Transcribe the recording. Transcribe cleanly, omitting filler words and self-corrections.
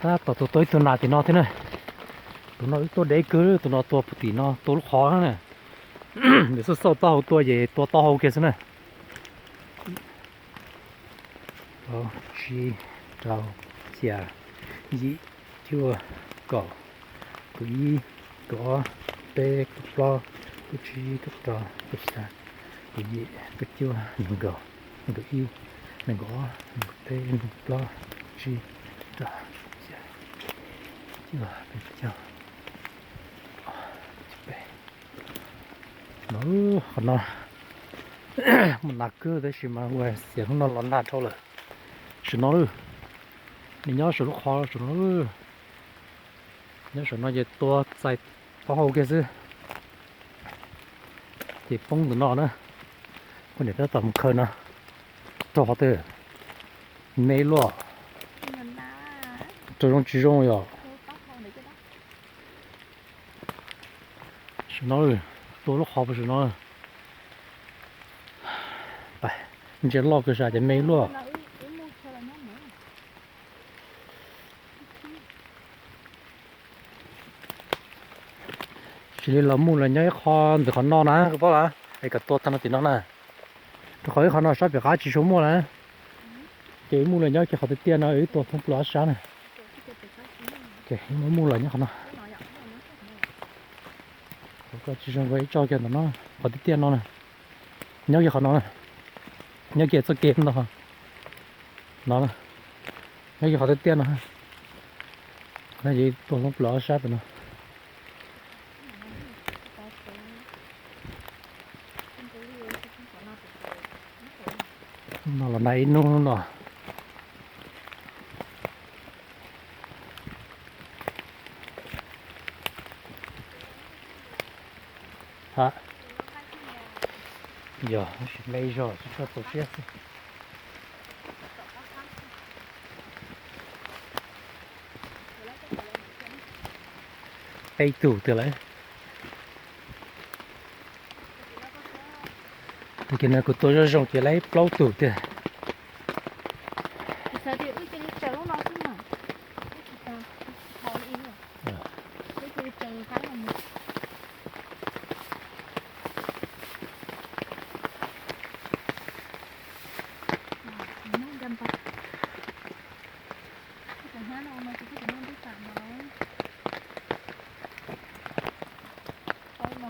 ta tổ tối tụi nào thì nó thế này tụi nó tôi để cứ tụi nó tua thì nó tôi khó này để số to tua gì tua to hơn kia thế này chi trâu chả gì chưa cỏ quý cỏ tê cỏ chi cỏ chả gì chưa mình cỏ mình y mình cỏ tê cỏ chi trâu chả chưa mình chưa nó còn nó mình nạc cứ đấy chỉ mà ngoài xỉa nó lăn nát thôi rồi chỉ nó mình nhớ số lúc khó số nó nhớ số nó về tua dài to hậu kia chứ thì phong từ nó nữa con này nó tầm khơi nó cho họ tới mấy lọ这种集中要是哪里多了好不是哪里哎你这老个啥的没落chỉ là mua là nhảy con từ con non nè cái bao là cáiตัวthằng nó thì nó nè cái khỏi con nó sắp bị cá chỉ số mua nè cái mua là nhảy cái họ tự tiền nó ấyตัวkhông lót sáng nè cái nó mua là nhảy con nó cái chỉ số với cho cái nó họ tự tiền nó nè nhảy cái con nó nè nhảy cái cho cái nó nó nè nhảy cái họ tự tiền nó cái gìตัวkhông lót sáng rồi nó nó là này nó hả giờ mấy giờ cho tổ chức đây tủ từ lấy cái này của tôi cho rồng thì lấy plau tủ từ